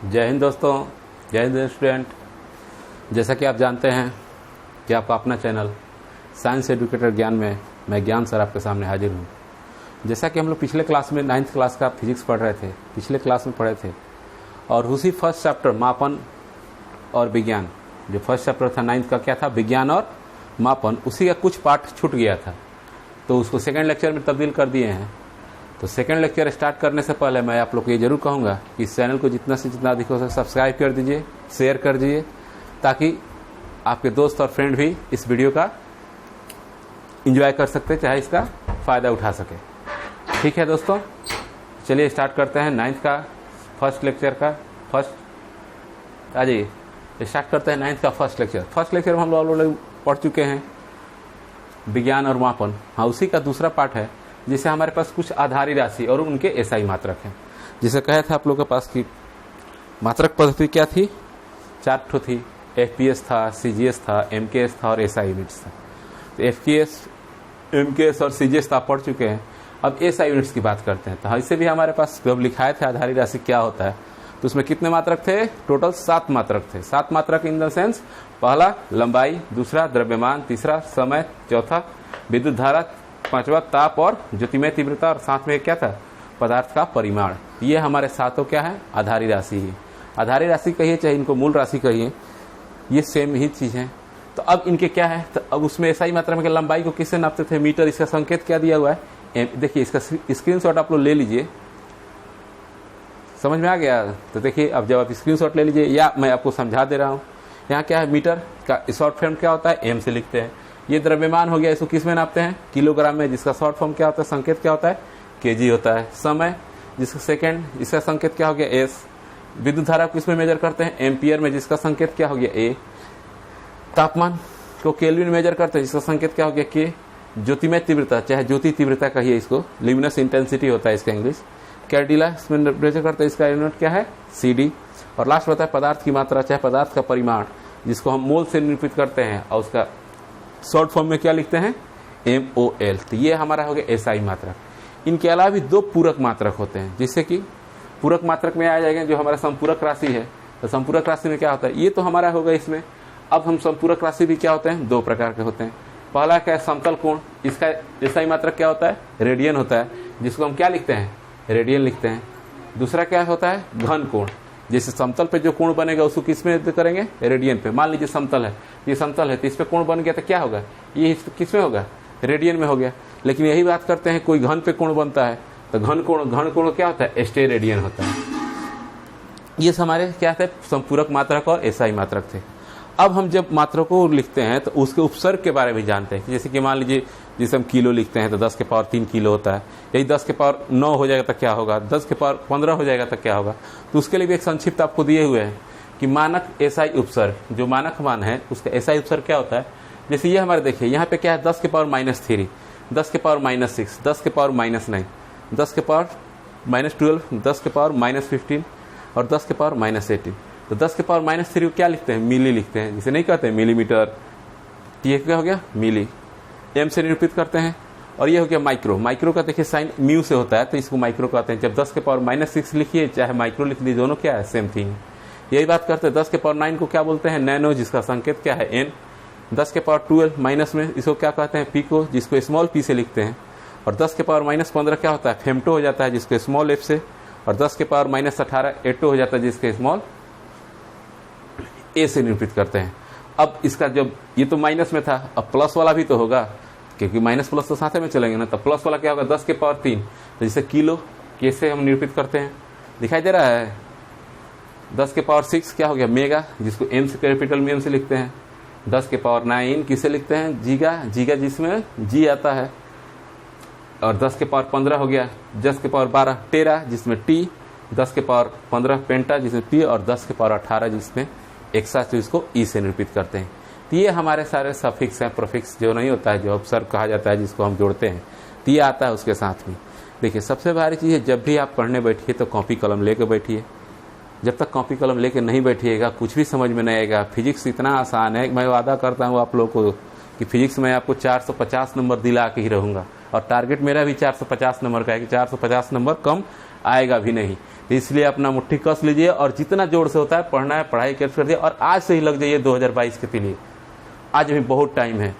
जय हिंद दोस्तों, जय हिंद स्टूडेंट। जैसा कि आप जानते हैं कि आपका अपना चैनल साइंस एजुकेटर ज्ञान में मैं ज्ञान सर आपके सामने हाजिर हूँ। जैसा कि हम लोग पिछले क्लास में 9th क्लास का फिजिक्स पढ़ रहे थे, पिछले क्लास में पढ़े थे, और उसी फर्स्ट चैप्टर मापन और विज्ञान, जो फर्स्ट चैप्टर था 9th का क्या था, विज्ञान और मापन, उसी का कुछ पार्ट छूट गया था, तो उसको सेकेंड लेक्चर में तब्दील कर दिए हैं। तो सेकेंड लेक्चर स्टार्ट करने से पहले मैं आप लोग को ये जरूर कहूँगा कि इस चैनल को जितना से जितना अधिक हो सके सब्सक्राइब कर दीजिए, शेयर कर दीजिए, ताकि आपके दोस्त और फ्रेंड भी इस वीडियो का एंजॉय कर सकते, चाहे इसका फ़ायदा उठा सके। ठीक है दोस्तों, चलिए स्टार्ट करते हैं 9th का फर्स्ट लेक्चर का आ जाइए स्टार्ट करते हैं 9th का फर्स्ट लेक्चर। फर्स्ट लेक्चर में हम लोग पढ़ चुके हैं विज्ञान और मापन। हाँ, उसी का दूसरा पार्ट है जिसे हमारे पास कुछ आधारी राशि और उनके एसआई मात्रक हैं। जिसे कहे थे आप लोगों के पास कि मात्रक पद्धति क्या थी, 4 ठो थी। एफपीएस था, सीजीएस था, एमकेएस था और एसआई यूनिट्स था। तो एफपीएस, एमकेएस और सीजीएस तो आप पढ़ चुके हैं। अब एसआई यूनिट्स की बात करते हैं। तो इससे भी हमारे पास जब लिखाए थे आधारी राशि क्या होता है, तो उसमें कितने मात्रक थे? टोटल 7 मात्रक थे। 7 मात्रक इन द सेंस, पहला लंबाई, दूसरा द्रव्यमान, तीसरा समय, चौथा विद्युत धारा, पांचवा ताप और ज्योतिमय तीव्रता, और साथ में क्या था, पदार्थ का परिमाण। ये हमारे सातों क्या है, आधारी राशि है। आधारी राशि कहिए चाहे इनको मूल राशि कहिए, ये सेम ही चीज है। तो अब इनके क्या है, तो अब उसमें ऐसा ही मात्रा में लंबाई को किससे नापते थे, मीटर। इसका संकेत क्या दिया हुआ है, देखिए इसका स्क्रीनशॉट आप लोग ले लीजिए। समझ में आ गया? तो देखिए अब जब आप स्क्रीनशॉट ले लीजिए, या मैं आपको समझा दे रहा हूँ। यहाँ क्या है, मीटर का शॉर्ट फॉर्म क्या होता है, एम से लिखते हैं। ये द्रव्यमान हो गया, इसको किस में नापते हैं, किलोग्राम में, जिसका शॉर्ट फॉर्म क्या होता है, संकेत क्या होता है, केजी होता है। समय, जिसका सेकंड, इसका संकेत क्या हो गया, एस। विद्युत धारा को किस में मेजर करते हैं, एम्पियर में, जिसका संकेत क्या हो गया, ए। तापमान को केल्विन मेजर करते हैं, जिसका संकेत क्या हो गया, के। ज्योतिमय तीव्रता, चाहे ज्योति तीव्रता कहिए इसको, ल्यूमिनस इंटेंसिटी होता है इसका इंग्लिश। कैडिला इसमें मेजर करते हैं, इसका यूनिट क्या है, सीडी। और लास्ट होता है पदार्थ की मात्रा, चाहे पदार्थ का परिमाण, जिसको हम मोल से निरूपित करते हैं, और उसका शॉर्ट फॉर्म में क्या लिखते हैं, MOL। तो ये हमारा हो गया एसआई मात्रक। इनके अलावा भी 2 पूरक मात्रक होते हैं, जिससे कि पूरक मात्रक में आ जाएगा जो हमारा संपूरक राशि है। तो संपूरक राशि में क्या होता है, ये तो हमारा होगा इसमें। अब हम संपूरक राशि भी क्या होते हैं, 2 प्रकार के होते हैं। पहला क्या है, समतल कोण। इसका एसआई मात्रक क्या होता है, रेडियन होता है, जिसको हम क्या लिखते हैं, रेडियन लिखते हैं। दूसरा क्या होता है, घन कोण। जैसे समतल पे जो कोण बनेगा उसको किस में करेंगे, रेडियन पे। मान लीजिए समतल है, ये समतल है, तो इस पे कोण बन गया तो क्या होगा, ये किस में होगा, रेडियन में हो गया। लेकिन यही बात करते हैं, कोई घन पे कोण बनता है तो घन कोण क्या होता है, स्टेरेडियन होता है। ये हमारे क्या थे, संपूरक मात्रक और एसआई मात्रक थे। अब हम जब मात्रक को लिखते हैं तो उसके उपसर्ग के बारे में जानते हैं। जैसे कि मान लीजिए जिसे हम किलो लिखते हैं तो 10 के पावर 3 किलो होता है। यही 10 के पावर 9 हो जाएगा तो क्या होगा, 10 के पावर 15 हो जाएगा तो क्या होगा। तो उसके लिए भी एक संक्षिप्त आपको दिए हुए हैं कि मानक एसआई उपसर्ग, जो मानक मान है उसका एसआई उपसर्ग क्या होता है। जैसे ये हमारे देखिए यहाँ पे क्या है, 10 के पावर -3, 10 के पावर -6, 10 के पावर -9, 10 के पावर -12, 10 के पावर -15 और 10 के पावर -18। तो 10 के पावर -3 को क्या लिखते हैं, मिली लिखते हैं, जिसे नहीं कहते हैं मिलीमीटर। ये क्या हो गया, मिली। एम से निरूपित करते हैं। और ये हो गया माइक्रो। माइक्रो का देखिए साइन म्यू से होता है, तो इसको माइक्रो कहते हैं। जब 10 के पावर -6 लिखिए चाहे माइक्रो लिख लीजिए, दोनों क्या है, सेम थिंग। यही बात करते हैं 10 के पावर 9 को क्या बोलते हैं, नैनो, जिसका संकेत क्या है, एन। 10 के पावर 12 माइनस में इसको क्या कहते हैं, पिको, जिसको स्मॉल पी से लिखते हैं। और 10 के पावर -15 क्या होता है, फेमटो हो जाता है, जिसको स्मॉल एफ से। और 10 के पावर -18 एटो हो जाता है, जिसके स्मॉल ए से निरूपित करते हैं। अब इसका जब ये तो माइनस में था, अब प्लस वाला भी तो होगा, क्योंकि माइनस प्लस तो साथ में चलेंगे ना। तो प्लस वाला क्या होगा, 10 के पावर 3, तो जैसे किलो कैसे हम निरूपित करते हैं, दिखाई दे रहा है। 10 के पावर 6 क्या हो गया, मेगा, जिसको एम से, कैपिटल में एम से लिखते हैं। 10 के पावर 9 किसे लिखते हैं, जीगा, जीगा जिसमें जी आता है। और 10 के पावर 15 हो गया, 10 के पावर 12 टेरा, जिसमें टी। 10 के पावर 15 पेंटा, जिसमें पी। और 10 के पावर 18 जिसमें एक्सा, तो इसको ई से निरूपित करते हैं। तो ये हमारे सारे सफिक्स हैं, प्रोफिक्स जो नहीं होता है, जो उपसर्ग कहा जाता है, जिसको हम जोड़ते हैं, तो ये आता है उसके साथ में। देखिए सबसे भारी चीज़ है, जब भी आप पढ़ने बैठिए तो कॉपी कलम लेके बैठिए। जब तक कॉपी कलम लेके नहीं बैठिएगा कुछ भी समझ में नहीं आएगा। फिजिक्स इतना आसान है, मैं वादा करता हूँ आप लोगों को कि फिजिक्स में आपको 450 नंबर दिला के ही रहूँगा। और टारगेट मेरा भी 450 नंबर का है कि 450 नंबर कम आएगा भी नहीं। इसलिए अपना मुट्ठी कस लीजिए और जितना जोर से होता है पढ़ना है, पढ़ाई कर दिए और आज से ही लग जाइए 2022 के लिए। आज भी बहुत टाइम है।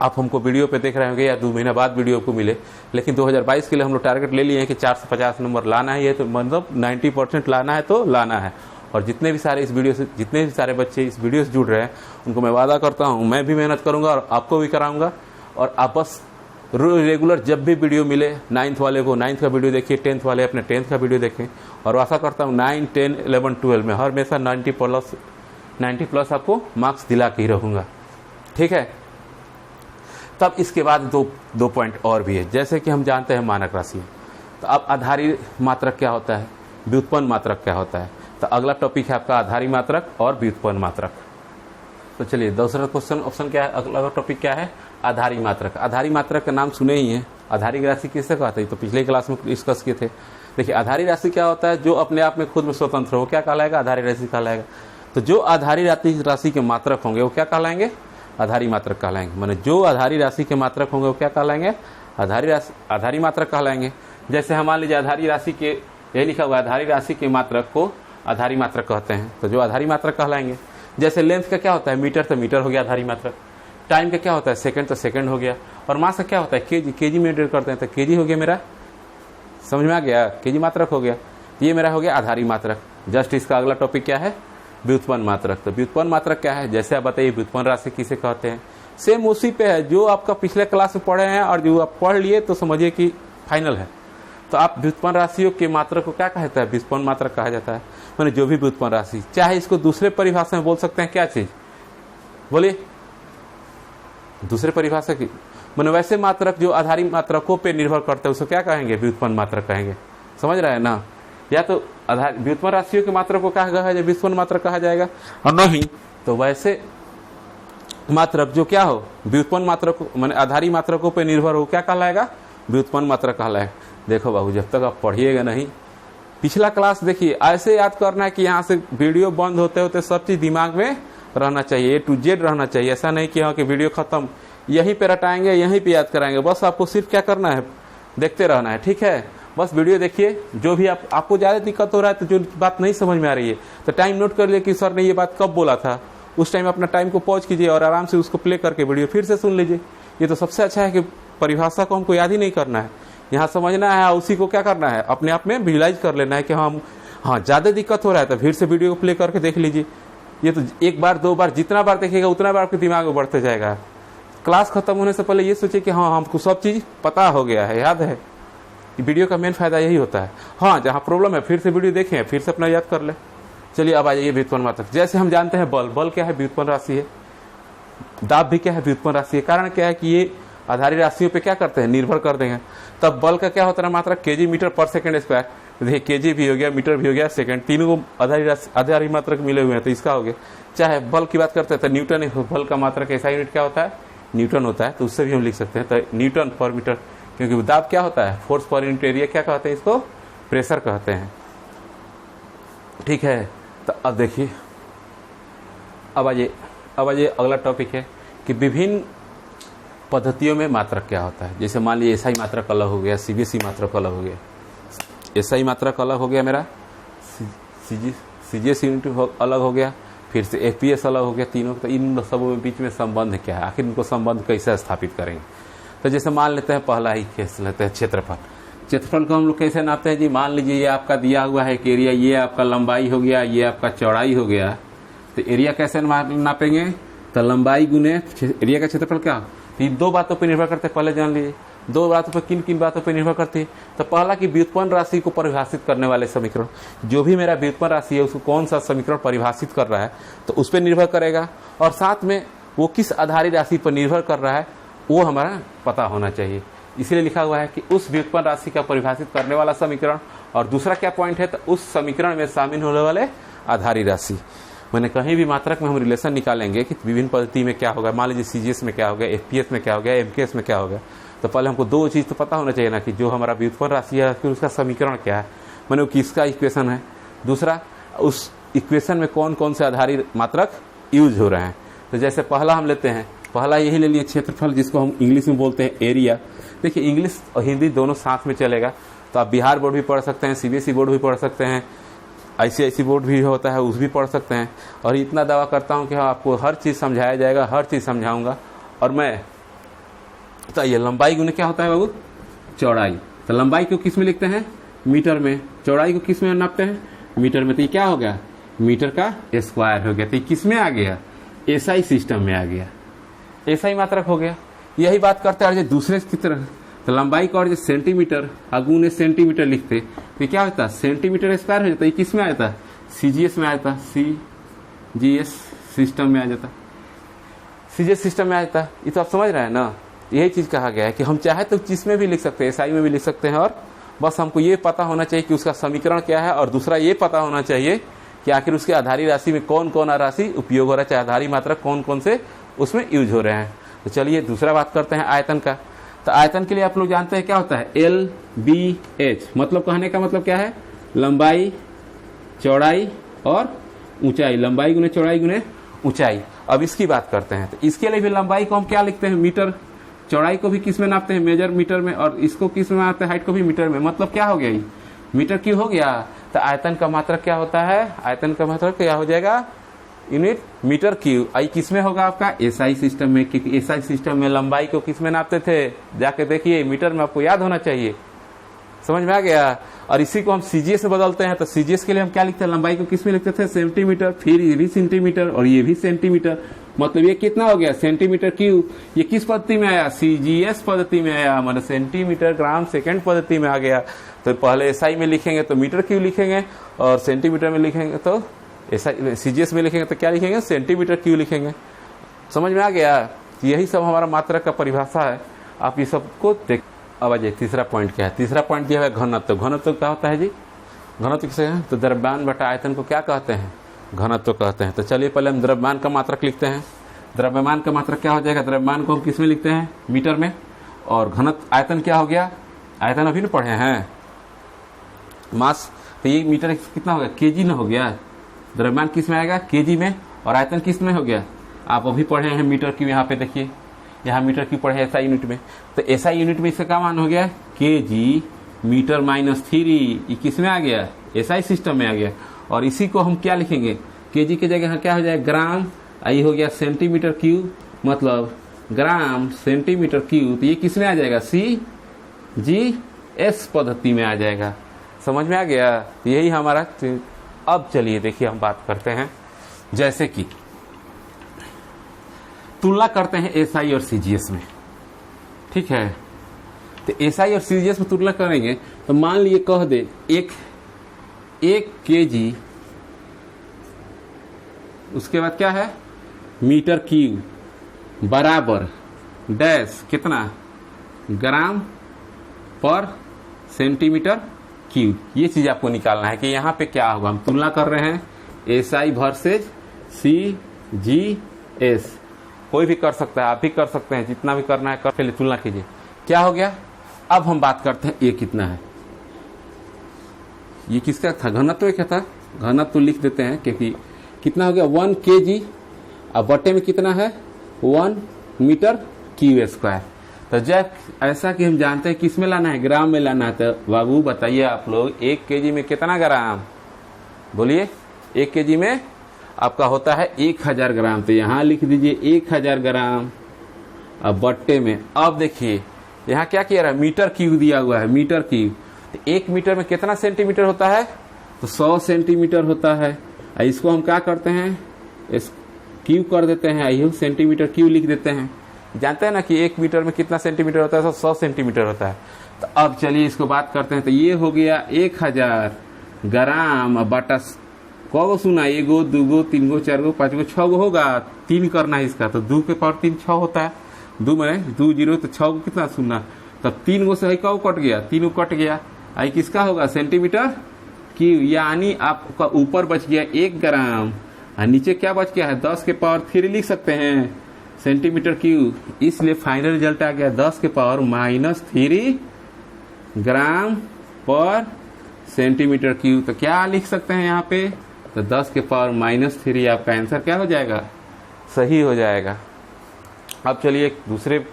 आप हमको वीडियो पे देख रहे होंगे या 2 महीना बाद वीडियो को मिले, लेकिन 2022 के लिए हम लोग टारगेट ले लिए हैं कि 450 नंबर लाना है। ये तो मतलब 90% लाना है तो लाना है। और जितने भी सारे बच्चे इस वीडियो से जुड़ रहे हैं उनको मैं वादा करता हूँ मैं भी मेहनत करूँगा और आपको भी कराऊँगा। और आप बस रेगुलर जब भी वीडियो मिले 9th वाले को 9th का वीडियो देखिए, 10th वाले अपने 10th का वीडियो देखें। और आशा करता हूँ 9, 10, 11, 12 में हर हमेशा 90 प्लस आपको मार्क्स दिला के ही रहूँगा, ठीक है। तब इसके बाद दो पॉइंट और भी है, जैसे कि हम जानते हैं मानक राशि। तो अब आधारी मात्रक क्या होता है, व्युत्पन्न मात्रक क्या होता है। तो अगला टॉपिक है आपका आधारी मात्रक और व्युत्पन्न मात्रक। तो चलिए दूसरा क्वेश्चन ऑप्शन क्या है, अगला टॉपिक क्या है, आधारी मात्रक। आधारी मात्रक का नाम सुने ही है। आधारी राशि किससे कहते हैं, तो पिछले क्लास में डिस्कस किए थे। देखिए आधारी राशि क्या होता है, जो अपने आप में खुद में स्वतंत्र हो, क्या कहलाएगा, आधारी राशि कहलाएगा। तो जो आधारी राशि के मात्रक होंगे वो क्या कहलाएंगे, आधारी मात्रक कहलाएंगे। माने जो आधारी राशि के मात्रक होंगे वो क्या कहलाएंगे, आधारी मात्रक कहलाएंगे। जैसे हम मान लीजिए आधारी राशि के, यही लिखा हुआ है, आधारी राशि के मात्रक को आधारी मात्रक कहते हैं। तो जो आधारी मात्रक कहलाएंगे, जैसे लेंथ का क्या होता है, मीटर, तो मीटर हो गया आधारी मात्रक। टाइम का क्या होता है, सेकंड, तो सेकंड हो गया। और मास का क्या होता है, केजी, केजी में डेट करते हैं, तो केजी हो गया मेरा, समझ में आ गया, केजी मात्रक हो गया। ये मेरा हो गया आधारी मात्रक। जस्ट इसका अगला टॉपिक क्या है, व्युत्पन्न मात्रक। तो व्युत्पन्न मात्रक क्या है, जैसे आप बताइए व्युत्पन्न राशि किसे कहते हैं। सेम उसी पे है जो आपका पिछले क्लास में पढ़े हैं और जो आप पढ़ लिए तो समझिए कि फाइनल है। तो आप व्युत्पन्न राशियों के मात्रक को क्या कहता है, व्युत्पन्न मात्रक कहा जाता है। मैंने जो भी व्युत्पन्न राशि, चाहे इसको दूसरे परिभाषा में बोल सकते हैं, क्या चीज बोलिए, दूसरे परिभाषा की, मैंने वैसे मात्रक जो आधारी मात्रकों पे निर्भर करते हैं उसको क्या कहेंगे, व्युत्पन्न मात्रक कहेंगे। समझ रहे हैं ना। या तो व्युत्पन्न राशियों के मात्रक को कहा गया व्युत्पन्न मात्रक कहा जाएगा, और नहीं तो वैसे मात्रक जो क्या हो, व्युत्पन्न मात्रक माने आधारी मात्रकों पे निर्भर हो, क्या कहलाएगा, व्युत्पन्न मात्रक कहलाएगा। देखो बाबू, जब तक आप पढ़िएगा नहीं, पिछला क्लास देखिए, ऐसे याद करना है कि यहाँ से वीडियो बंद होते होते सब चीज दिमाग में रहना चाहिए, A to Z रहना चाहिए। ऐसा नहीं कि हाँ कि वीडियो खत्म यहीं पे रटाएंगे, यहीं पे याद कराएंगे। बस आपको सिर्फ क्या करना है, देखते रहना है, ठीक है। बस वीडियो देखिए, जो भी आपको ज्यादा दिक्कत हो रहा है, तो जो बात नहीं समझ में आ रही है तो टाइम नोट कर लिए कि सर ने ये बात कब बोला था, उस टाइम अपना टाइम को पॉज कीजिए और आराम से उसको प्ले करके वीडियो फिर से सुन लीजिए। ये तो सबसे अच्छा है कि परिभाषा को हमको याद ही नहीं करना है, यहाँ समझना है, उसी को क्या करना है, अपने आप में विजुलाइज कर लेना है कि हाँ ज्यादा दिक्कत हो रहा है तो फिर से वीडियो को प्ले करके देख लीजिए। ये तो एक बार, 2 बार, जितना बार देखिएगा उतना बार आपके दिमाग में बढ़ते जाएगा। क्लास खत्म होने से पहले ये सोचिए कि हाँ हमको सब चीज पता हो गया है, याद है। वीडियो का मेन फायदा यही होता है। हाँ जहाँ प्रॉब्लम है फिर से वीडियो देखें, फिर से अपना याद कर ले। चलिए अब आ जाइए व्युत्पन्न मात्रक। जैसे हम जानते हैं बल क्या है, व्युत्पन्न राशि है। दाब भी क्या है, व्युत्पन्न राशि है। कारण क्या है कि ये आधारी राशियों पे क्या करते हैं, निर्भर कर देंगे। तब बल का क्या होता है मात्रक, केजी मीटर पर सेकंड स्क्वायर। देखिए केजी भी हो गया, मीटर भी हो गया, सेकंड, तीनों को आधारी मात्रक मिले हुए हैं, तो इसका हो गया। चाहे बल की बात करते हैं तो न्यूटन, बल का मात्रक ऐसा यूनिट क्या होता है, न्यूटन होता है, तो उससे भी हम लिख सकते हैं तो न्यूटन पर मीटर। क्योंकि दाब क्या होता है, फोर्स पर यूनिट एरिया, क्या कहते हैं इसको, प्रेशर कहते हैं, ठीक है। तो अब देखिए, अब आइए अगला टॉपिक है कि विभिन्न पद्धतियों में मात्रक क्या होता है। जैसे मान लीजिए एसआई मात्रक अलग हो गया, सीबीएसई मात्रक अलग हो गया। एसआई मात्रक अलग हो गया मेरा, सीजीएस यूनिट अलग हो गया, फिर से एफपीएस अलग हो गया, तीनों। तो इन सबों के बीच में संबंध क्या है, आखिर इनको संबंध कैसे स्थापित करेंगे। तो जैसे मान लेते हैं, पहला ही केस लेते हैं, क्षेत्रफल। क्षेत्रफल को हम लोग कैसे नापते हैं जी, मान लीजिए ये आपका दिया हुआ है कि एरिया, ये आपका लंबाई हो गया, ये आपका चौड़ाई हो गया। तो एरिया कैसे नापेंगे, तो लंबाई गुने एरिया का क्षेत्रफल क्या। तो ये 2 बातों पर निर्भर करते हैं, पहले जान लीजिए 2 बातों पर, किन किन बातों पर निर्भर करती है। तो पहला कि व्युत्पन्न राशि को परिभाषित करने वाले समीकरण, जो भी मेरा व्युत्पन्न राशि है उसको कौन सा समीकरण परिभाषित कर रहा है तो उस पर निर्भर करेगा। और साथ में वो किस आधारी राशि पर निर्भर कर रहा है वो हमारा पता होना चाहिए। इसलिए लिखा हुआ है कि उस व्युत्पन्न राशि का परिभाषित करने वाला समीकरण, और दूसरा क्या पॉइंट है, तो उस समीकरण में शामिल होने वाले आधारी राशि। मैंने कहीं भी मात्रक में हम रिलेशन निकालेंगे कि विभिन्न पद्धति में क्या होगा, मान लीजिए सीजीएस में क्या हो गया, एफपीएस में क्या हो गया, एमकेएस में क्या हो गया। तो पहले हमको 2 चीज तो पता होना चाहिए ना, कि जो हमारा व्युत्पन्न राशि है फिर उसका समीकरण क्या है, मैंने वो किसका इक्वेशन है, दूसरा उस इक्वेशन में कौन कौन से आधारी मात्रक यूज हो रहे हैं। तो जैसे पहला हम लेते हैं, पहला यही ले लिए क्षेत्रफल, जिसको हम इंग्लिश में बोलते हैं एरिया। देखिए इंग्लिश और हिंदी दोनों साथ में चलेगा। तो आप बिहार बोर्ड भी पढ़ सकते हैं, सीबीएसई बोर्ड भी पढ़ सकते हैं, आईसीआईसी बोर्ड भी होता है उस भी पढ़ सकते हैं। और इतना दावा करता हूँ कि हाँ आपको हर चीज़ समझाया जाएगा, हर चीज़ समझाऊंगा। और मैं तो ये लंबाई गुने क्या होता है बाबू, चौड़ाई। तो लंबाई को किस में लिखते हैं, मीटर में, चौड़ाई को किस में नापते हैं, मीटर में। तो ये क्या हो गया, मीटर का स्क्वायर हो गया। तो ये किस में आ गया, एसआई सिस्टम में आ गया, एसआई मात्रक हो गया। यही बात करते हैं दूसरे की तरह। तो लंबाई को और जो सेंटीमीटर अगुने सेंटीमीटर लिखते तो क्या होता, सेंटीमीटर स्क्वायर हो जाता। ये किस में आ जाता, सीजीएस में आ जाता, सीजीएस सिस्टम में आ जाता, सीजीएस सिस्टम में आ जाता। ये तो आप समझ रहे हैं ना। यही चीज कहा गया है कि हम चाहे तो जिस में भी लिख सकते हैं, एसआई में भी लिख सकते हैं, और बस हमको ये पता होना चाहिए कि उसका समीकरण क्या है, और दूसरा ये पता होना चाहिए कि आखिर उसके आधारी राशि में कौन कौन राशि उपयोग हो रहा है, चाहे आधारी मात्रक कौन कौन से उसमें यूज हो रहे हैं। तो चलिए दूसरा बात करते हैं आयतन का। तो आयतन के लिए आप लोग जानते हैं क्या होता है, एल बी एच। मतलब कहने का मतलब क्या है, लंबाई चौड़ाई और ऊंचाई, लंबाई गुने चौड़ाई गुने ऊंचाई। अब इसकी बात करते हैं। तो इसके लिए भी लंबाई को हम क्या लिखते हैं, मीटर, चौड़ाई को भी किस में नापते हैं, मेजर मीटर में, और इसको किस में नापते हैं, हाइट को भी मीटर में। मतलब क्या हो गया, ये मीटर क्यों हो गया। तो आयतन का मात्रक क्या होता है, आयतन का मात्रक क्या हो जाएगा, यूनिट मीटर क्यूब। आई किस में होगा आपका, एसआई सिस्टम में, क्योंकि एसआई सिस्टम में लंबाई को किस में नापते थे, जाके देखिए मीटर में, आपको याद होना चाहिए। समझ में आ गया। और इसी को हम सीजीएस में बदलते हैं। तो सीजीएस के लिए हम क्या लिखते हैं, लंबाई को किस में लिखते थे, सेंटीमीटर, फिर ये भी सेंटीमीटर और ये भी सेंटीमीटर। मतलब ये कितना हो गया, सेंटीमीटर क्यूब। ये किस पद्धति में आया, सीजीएस पद्धति में आया, मतलब सेंटीमीटर ग्राम सेकंड पद्धति में आ गया। तो पहले एसआई में लिखेंगे तो मीटर क्यूब लिखेंगे, और सेंटीमीटर में लिखेंगे तो एसआई, सीजीएस में लिखेंगे तो क्या लिखेंगे, सेंटीमीटर क्यूब लिखेंगे। समझ में आ गया। यही सब हमारा मात्रक का परिभाषा है, आप ये सबको देख। अब आइए तीसरा पॉइंट क्या है, तीसरा पॉइंट दिया है घनत्व। घनत्व क्या होता है जी, घनत्व किसे है, तो द्रव्यमान बटा आयतन को क्या कहते हैं, घनत्व कहते हैं। तो चलिए पहले हम द्रव्यमान का मात्रक लिखते हैं। द्रव्यमान का मात्रक क्या हो जाएगा, द्रव्यमान को हम किस में लिखते हैं, मीटर में। और घनत्व आयतन क्या हो गया, आयतन अभी न पढ़े हैं, मास। तो ये मीटर कितना हो गया, केजी न हो गया। द्रव्यमान किस में आएगा, केजी में, और आयतन किस में हो गया, आप अभी पढ़े हैं मीटर की। यहाँ पे देखिए, यहाँ मीटर की पढ़े एसआई यूनिट में। तो एसआई यूनिट में इसका क्या मान हो गया, केजी मीटर माइनस 3। ये किस में आ गया, एसआई सिस्टम में आ गया। और इसी को हम क्या लिखेंगे, केजी की जगह क्या हो जाएगा, ग्राम। आई हो गया सेंटीमीटर क्यूब, मतलब ग्राम सेंटीमीटर क्यूब। तो ये किस में आ जाएगा, सीजीएस पद्धति में आ जाएगा। समझ में आ गया। तो यही हमारा। अब चलिए देखिए हम बात करते हैं, जैसे कि तुलना करते हैं एसआई और सीजीएस में, ठीक है। तो एसआई और सीजीएस में तुलना करेंगे तो मान लिए कह दे एक केजी, उसके बाद क्या है, मीटर क्यूब बराबर डैश कितना, ग्राम पर सेंटीमीटर क्यूब। ये चीज आपको निकालना है कि यहाँ पे क्या होगा। हम तुलना कर रहे हैं एसआई वर्सेज सीजीएस। कोई भी कर सकता है, आप भी कर सकते हैं, जितना भी करना है कर, पहले तुलना कीजिए। क्या हो गया, अब हम बात करते हैं ये कितना है, ये किसका था, घनत्व क्या था, घनत्व लिख देते हैं, क्योंकि कितना हो गया 1 केजी, अब बटे में कितना है 1 मीटर क्यूब स्क्वायर। तो जब ऐसा कि हम जानते हैं किस में लाना है, ग्राम में लाना है। तो बाबू बताइए आप लोग, 1 केजी में कितना ग्राम, बोलिए। 1 केजी में आपका होता है 1000 ग्राम। तो यहाँ लिख दीजिए 1000 ग्राम, अब बट्टे में। अब देखिए यहाँ क्या किया रहा है, मीटर क्यूब दिया हुआ है, मीटर क्यूब। तो 1 मीटर में कितना सेंटीमीटर होता है, तो 100 सेंटीमीटर होता है। इसको हम क्या करते हैं, इस क्यूब कर देते हैं, आइए सेंटीमीटर क्यूब लिख देते हैं। जानते हैं ना कि 1 मीटर में कितना सेंटीमीटर होता है, तो 100 सेंटीमीटर होता है। तो अब चलिए इसको बात करते हैं। तो ये हो गया 1000 ग्राम बटा, कौ सुना, 1 गो 2 गो 3 गो 4 गो 5 गो 6 गो होगा, 3 करना है इसका। तो 2 के पावर 3 6 होता है, 2 में 2 0 तो 6 को कितना सुनना, तब 3 गो से कौ कट गया, 3 कट गया। आई किसका होगा, सेंटीमीटर क्यूब। यानी आपका ऊपर बच गया 1 ग्राम और नीचे क्या बच गया है, 10 के पावर 3 लिख सकते हैं सेंटीमीटर क्यूब। इसलिए फाइनल रिजल्ट आ गया 10 के पावर -3 ग्राम पर सेंटीमीटर क्यूब। तो क्या लिख सकते हैं यहाँ पे, तो 10 के पावर -3 आपका आंसर क्या हो जाएगा, सही हो जाएगा। अब चलिए दूसरे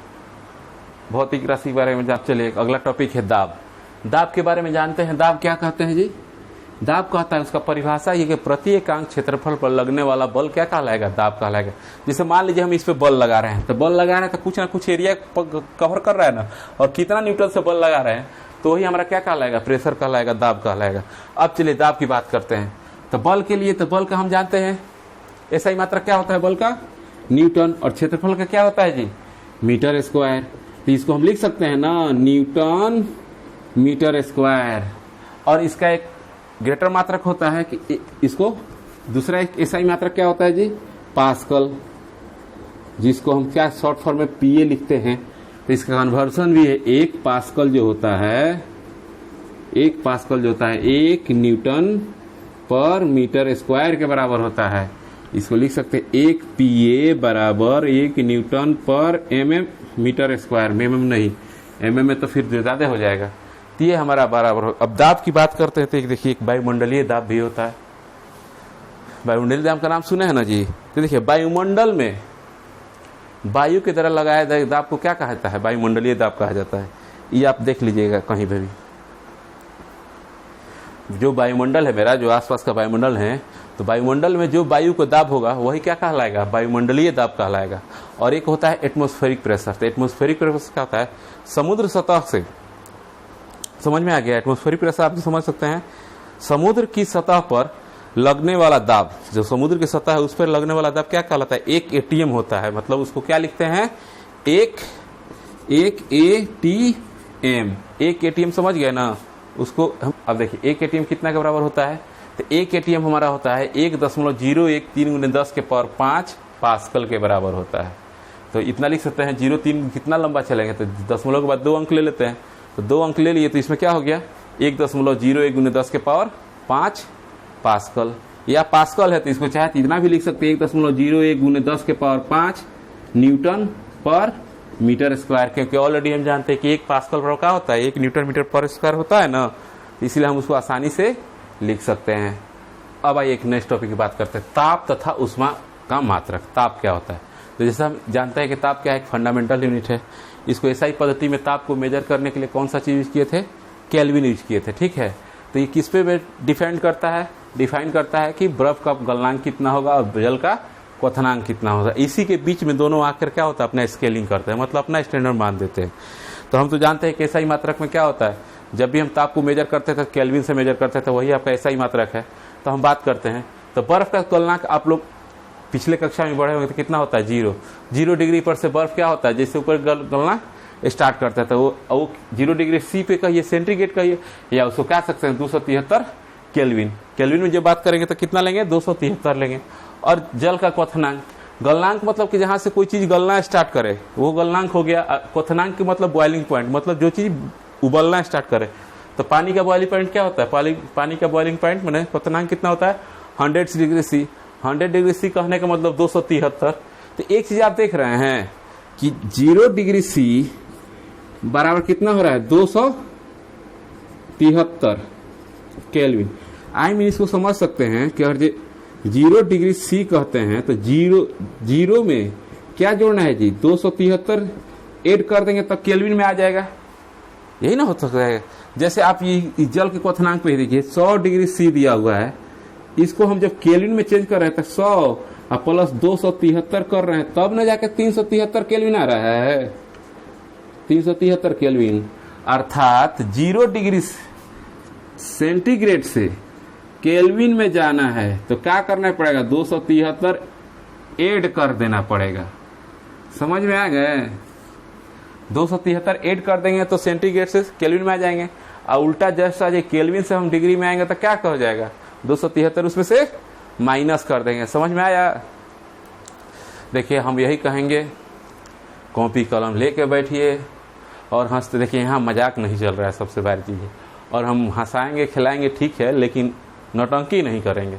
भौतिक राशि के बारे में। आप चलिए अगला टॉपिक है दाब। दाब के बारे में जानते हैं। दाब क्या कहते हैं जी? दाब कहता है, उसका परिभाषा ये कि प्रति एकांक क्षेत्रफल पर लगने वाला बल क्या कहलाएगा? दाब कहलाएगा। जैसे मान लीजिए हम इस पे बल लगा रहे हैं, तो बल लगा रहे हैं तो कुछ ना कुछ एरिया कवर कर रहा है ना, और कितना न्यूटन से बल लगा रहे हैं तो वही हमारा क्या कहलाएगा? प्रेशर कहलाएगा, दाब कहलाएगा। अब चलिए दाब की बात करते हैं। तो बल के लिए, तो बल का हम जानते हैं ऐसा ही मात्रा क्या होता है बल का? न्यूटन। और क्षेत्रफल का क्या होता है जी? Metre square. तो इसको हम लिख सकते हैं ना, न्यूटन मीटर स्क्वायर। और इसका एक ग्रेटर मात्रक होता है कि इसको दूसरा एक ऐसा ही मात्रक क्या होता है जी? पास्कल, जिसको हम क्या शॉर्ट फॉर्म में पीए लिखते हैं। तो इसका कन्वर्सन भी है, एक पास्कल जो होता है, एक पास्कल जो होता है 1 न्यूटन पर मीटर स्क्वायर के बराबर होता है। इसको लिख सकते हैं 1 पीए बराबर 1 न्यूटन पर mm मीटर स्क्वायर। mm नहीं, mm में तो फिर ज्यादा हो जाएगा। तो ये हमारा बराबर हो। अब दाब की बात करते हैं तो देखिए एक वायुमंडलीय दाब भी होता है। वायुमंडलीय दाब का नाम सुने हैं ना जी? तो देखिए वायुमंडल में वायु की तरह लगाया गया दाब को क्या कहा जाता है? वायुमंडलीय दाब कहा जाता है। ये आप देख लीजिएगा कहीं पे भी, जो वायुमंडल है मेरा, जो आसपास का वायुमंडल है, तो वायुमंडल में जो वायु को दाब होगा वही क्या कहलाएगा? वायुमंडलीय दाब कहलाएगा। और एक होता है एटमॉस्फेरिक प्रेशर। तो एटमॉस्फेरिक प्रेशर क्या होता है? समुद्र सतह से, समझ में आ गया? एटमॉस्फेरिक प्रेशर आप समझ सकते हैं, समुद्र की सतह पर लगने वाला दाब, जो समुद्र की सतह है उस पर लगने वाला दाब क्या कहलाता है? एक एटीएम होता है। मतलब उसको क्या लिखते हैं? एक एटीएम। एक एटीएम समझ गए ना उसको? अब देखिए एक एटीएम कितना के बराबर होता है? तो एक एटीएम हमारा होता है 1.013 × 10 के पावर 5 पास्कल के बराबर होता है। तो इतना लिख सकते हैं। 0.3 कितना लंबा चलेंगे? तो दशमलव के बाद 2 अंक ले लेते हैं, तो 2 अंक ले लिए, तो इसमें क्या हो गया? 1.01 × 10 के पावर 5 पास्कल। या पास्कल है तो इसको चाहे इतना भी लिख सकते हैं, 1.01 × 10 के पावर 5 न्यूटन पर मीटर स्क्वायर। क्योंकि ऑलरेडी हम जानते हैं कि 1 पास्कल पर क्या होता है? 1 न्यूटन मीटर पर स्क्वायर होता है ना, इसलिए हम उसको आसानी से लिख सकते हैं। अब आइए एक नेक्स्ट टॉपिक की बात करते हैं, ताप तथा उष्मा का मात्रक। ताप क्या होता है? तो जैसे हम जानते हैं कि ताप क्या है? एक फंडामेंटल यूनिट है। इसको ऐसा ही पद्धति में ताप को मेजर करने के लिए कौन सा चीज यूज किए थे? केल्विन यूज किए थे। ठीक है, तो ये किस पे डिफाइन करता है? डिफाइन करता है कि बर्फ का गलनांक कितना होगा और जल का क्वथनांक कितना होगा। इसी के बीच में दोनों आकर क्या होता है? अपना स्केलिंग करते हैं, मतलब अपना स्टैंडर्ड मान देते हैं। तो हम तो जानते हैं कि ऐसा ही मात्रक में क्या होता है? जब भी हम ताप को मेजर करते थे केल्विन से मेजर करते थे, वही आपका ऐसा ही मात्रक है। तो हम बात करते हैं, तो बर्फ का गलनांक आप लोग पिछले कक्षा में पढ़े होंगे तो कितना होता है? 0 डिग्री पर से बर्फ क्या होता है? जैसे ऊपर गलना स्टार्ट करता है तो वो 0 डिग्री सी पे कहिए, सेंटीग्रेड कहिए, या उसको क्या सकते हैं 273 केल्विन। केल्विन में जब बात करेंगे तो कितना लेंगे? 273 लेंगे। और जल का क्वथनांक, गलनांक मतलब कि जहां से कोई चीज गलना स्टार्ट करे वो गलनांक हो गया। क्वथनांक मतलब बॉइलिंग पॉइंट, मतलब जो चीज उबलना स्टार्ट करे। तो पानी का बॉइलिंग पॉइंट क्या होता है? पानी का बॉइलिंग पॉइंट मैंने क्वथनांक कितना होता है? 100 डिग्री सी। 100 डिग्री सी कहने का मतलब 273। तो एक चीज आप देख रहे हैं कि 0 डिग्री सी बराबर कितना हो रहा है? 273 केल्विन। आई मीन इसको समझ सकते हैं कि अगर 0 डिग्री सी कहते हैं तो जीरो में क्या जोड़ना है जी? 273 ऐड कर देंगे तब केल्विन में आ जाएगा। यही ना हो सकता है। जैसे आप ये जल के क्वथनांक पे देखिए 100 डिग्री सी दिया हुआ है, इसको हम जब केल्विन में चेंज कर रहे हैं तो 100 और प्लस 273 कर रहे हैं, तब न जाके 373 केल्विन आ रहा है। 373 केल्विन अर्थात 0 डिग्री सेंटीग्रेड से केल्विन में जाना है तो क्या करना पड़ेगा? 273 ऐड कर देना पड़ेगा। समझ में आ गए? 273 ऐड कर देंगे तो सेंटीग्रेड से केल्विन में आ जाएंगे। और उल्टा जैसा जो केल्विन से हम डिग्री में आएंगे तो क्या हो जाएगा? 273 उसमें से माइनस कर देंगे। समझ में आया? देखिए हम यही कहेंगे, कॉपी कलम लेके बैठिए और हंसते। देखिए यहाँ मजाक नहीं चल रहा है, सबसे बड़ी चीज है। और हम हंसाएंगे खिलाएंगे ठीक है, लेकिन नौटंकी नहीं करेंगे,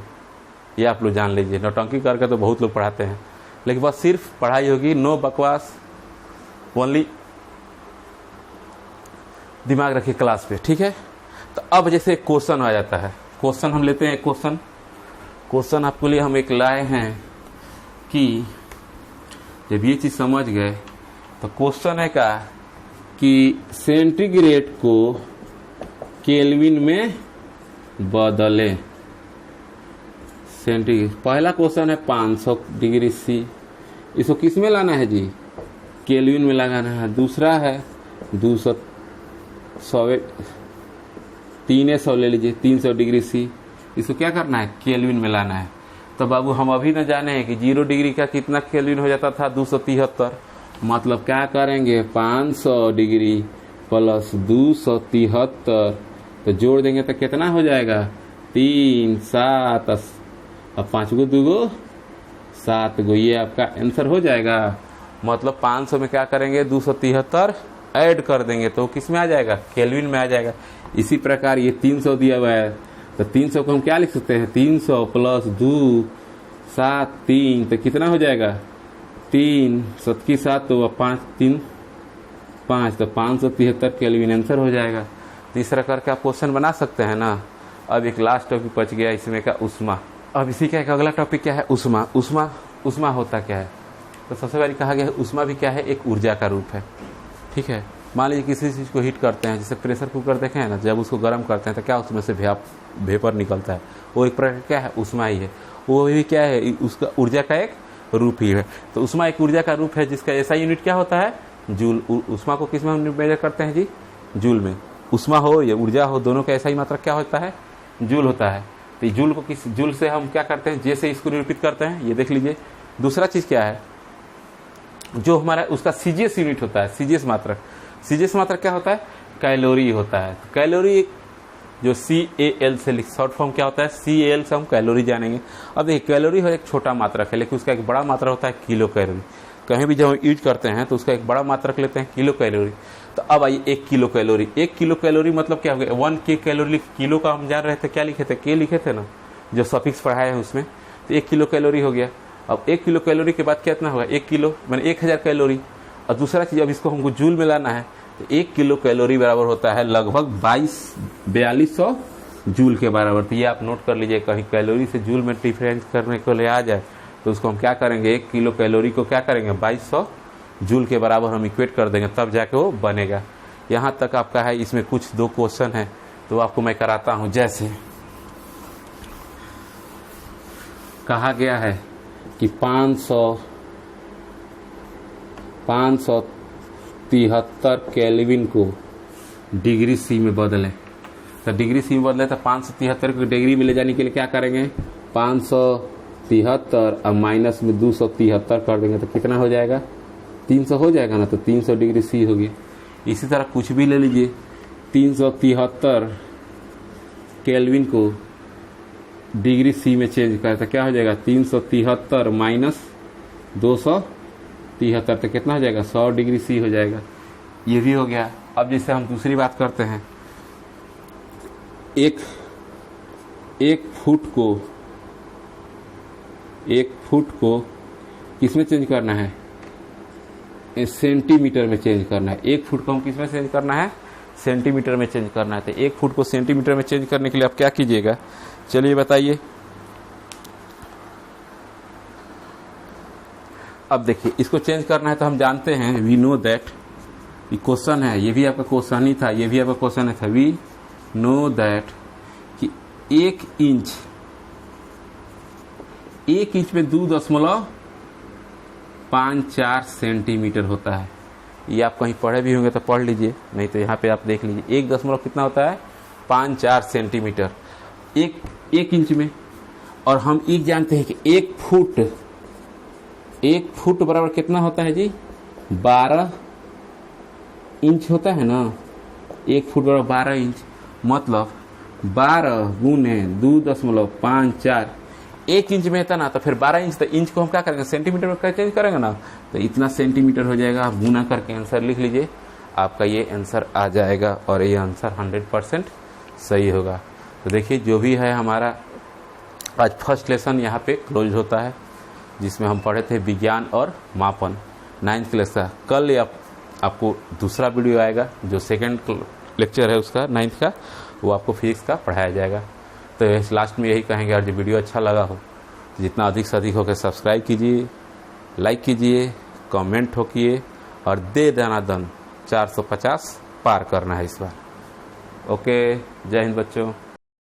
ये आप लोग जान लीजिए। नौटंकी करके तो बहुत लोग पढ़ाते हैं, लेकिन बस सिर्फ पढ़ाई होगी, नो बकवास, ओनली दिमाग रखिए क्लास पे। ठीक है, तो अब जैसे क्वेश्चन आ जाता है, क्वेश्चन हम लेते हैं। क्वेश्चन आपके लिए हम एक लाए हैं कि जब ये चीज समझ गए तो क्वेश्चन है का कि सेंटीग्रेड को केल्विन में बदले सेंटीग्रेड। पहला क्वेश्चन है 500 डिग्री सी, इसको किस में लाना है जी? केल्विन में लगाना है। दूसरा है 200 300 ले लीजिए, 300 डिग्री सी, इसको क्या करना है? केल्विन में लाना है। तो बाबू हम अभी न जाने हैं कि 0 डिग्री का कितना केल्विन हो जाता था? 273। मतलब क्या करेंगे? 500 डिग्री प्लस 273, तो जोड़ देंगे तो कितना हो जाएगा? 3 7 अब 5 गो 2 गो 7 गो, ये आपका आंसर हो जाएगा। मतलब 500 में क्या करेंगे? 273 ऐड कर देंगे तो किस में आ जाएगा? केल्विन में आ जाएगा। इसी प्रकार ये 300 दिया हुआ है, तो 300 को हम क्या लिख सकते हैं? 300 प्लस 2 7 3, तो कितना हो जाएगा? 3 7 की 7, तो 5 3 5, तो 573 केल्विन आंसर हो जाएगा। तीसरा करके आप क्वेश्चन बना सकते हैं ना। अब एक लास्ट टॉपिक बच गया इसमें का ऊष्मा। अब इसी का एक अगला टॉपिक क्या है? ऊष्मा। ऊष्मा होता क्या है? तो सबसे पहले कहा गया है ऊष्मा भी क्या है? एक ऊर्जा का रूप है। ठीक है, मान लीजिए किसी चीज़ को हीट करते हैं, जैसे प्रेशर कुकर देखे हैं ना, जब उसको गर्म करते हैं तो क्या उसमें से वेपर निकलता है, वो एक प्रकार क्या है? ऊष्मा ही है। वो भी क्या है? उसका ऊर्जा का एक रूप ही है। तो ऊष्मा एक ऊर्जा का रूप है जिसका ऐसा यूनिट क्या होता है? जूल। ऊष्मा को किस में हम मेजर करते हैं जी? जूल में। ऊष्मा हो या ऊर्जा हो, दोनों का ऐसा ही मात्रक क्या होता है? जूल होता है। तो जूल को किस जूल से हम क्या करते हैं? जैसे इसको निरूपित करते हैं, ये देख लीजिए। दूसरा चीज़ क्या है? जो हमारा उसका सीजीएस यूनिट होता है, सीजीएस मात्रक। सीजीएस मात्रक क्या होता है? कैलोरी होता है। तो कैलोरी जो CAL से शॉर्ट फॉर्म क्या होता है? CAL से हम कैलोरी जानेंगे। अब देखिए कैलोरी है एक छोटा मात्रक है, लेकिन उसका एक बड़ा मात्रक होता है किलो कैलोरी। कहीं भी जब हम यूज करते हैं तो उसका एक बड़ा मात्रक लेते हैं किलो कैलोरी। तो अब आइए 1 किलो कैलोरी। 1 किलो कैलोरी मतलब क्या हो गया? 1 K कैलोरी। किलो का हम जान रहे थे, क्या लिखे थे? K लिखे थे ना, जो सफिक्स पढ़ाए हैं उसमें। तो 1 किलो कैलोरी हो गया। अब 1 किलो कैलोरी के बाद कितना होगा? 1 किलो मैंने 1000 कैलोरी। और दूसरा चीज़, अब इसको हमको जूल में लाना है, तो 1 किलो कैलोरी बराबर होता है लगभग 4200 जूल के बराबर। तो ये आप नोट कर लीजिए, कहीं कैलोरी से जूल में डिफरेंस करने को ले आ जाए तो उसको हम क्या करेंगे? 1 किलो कैलोरी को क्या करेंगे? 2200 जूल के बराबर हम इक्वेट कर देंगे, तब जाके वो बनेगा। यहाँ तक आपका है। इसमें कुछ 2 क्वेश्चन है तो आपको मैं कराता हूँ। जैसे कहा गया है कि 573 केल्विन को डिग्री सी में बदलें। तो डिग्री सी में बदले तो 573 को डिग्री में ले जाने के लिए क्या करेंगे? 573 और माइनस में 273 कर देंगे तो कितना हो जाएगा? 300 हो जाएगा ना। तो 300 डिग्री सी होगी। इसी तरह कुछ भी ले लीजिए, 373 केल्विन को डिग्री सी में चेंज करें तो क्या हो जाएगा? 373 माइनस 273, तो कितना हो जाएगा? 100 डिग्री सी हो जाएगा। ये भी हो गया। अब जैसे हम दूसरी बात करते हैं, एक फुट को किस में चेंज करना है? सेंटीमीटर में चेंज करना है। 1 फुट को हम किस में चेंज करना है? सेंटीमीटर में चेंज करना है। तो 1 फुट को सेंटीमीटर में चेंज करने के लिए आप क्या कीजिएगा? चलिए बताइए। अब देखिए, इसको चेंज करना है तो हम जानते हैं, वी नो दैट, ये क्वेश्चन है, ये भी आपका क्वेश्चन ही था, ये भी आपका क्वेश्चन था। वी नो दैट कि 1 इंच में 2.54 सेंटीमीटर होता है। ये आप कहीं पढ़े भी होंगे तो पढ़ लीजिए, नहीं तो यहाँ पे आप देख लीजिए। 1 दशमलव कितना होता है? 54 सेंटीमीटर एक इंच में। और हम एक जानते हैं कि 1 फुट बराबर कितना होता है जी? 12 इंच होता है ना। 1 फुट बराबर 12 इंच, मतलब 12 गुने 2.54। 1 इंच में था ना, तो फिर 12 इंच, तो इंच को हम क्या करेंगे? सेंटीमीटर में चेंज करेंगे ना, तो इतना सेंटीमीटर हो जाएगा। आप गुना करके आंसर लिख लीजिए, आपका ये आंसर आ जाएगा और ये आंसर 100% सही होगा। तो देखिए, जो भी है हमारा आज फर्स्ट लेसन यहाँ पे क्लोज होता है, जिसमें हम पढ़े थे विज्ञान और मापन 9th क्लास का। कल आपको दूसरा वीडियो आएगा, जो सेकंड लेक्चर है उसका 9th का, वो आपको फिजिक्स का पढ़ाया जाएगा। तो इस लास्ट में यही कहेंगे, और जो वीडियो अच्छा लगा हो तो जितना अधिक से अधिक होकर सब्सक्राइब कीजिए, लाइक कीजिए, कमेंट ठोकिए और दे देना दन 450 पार करना है इस बार। ओके, जय हिंद बच्चों।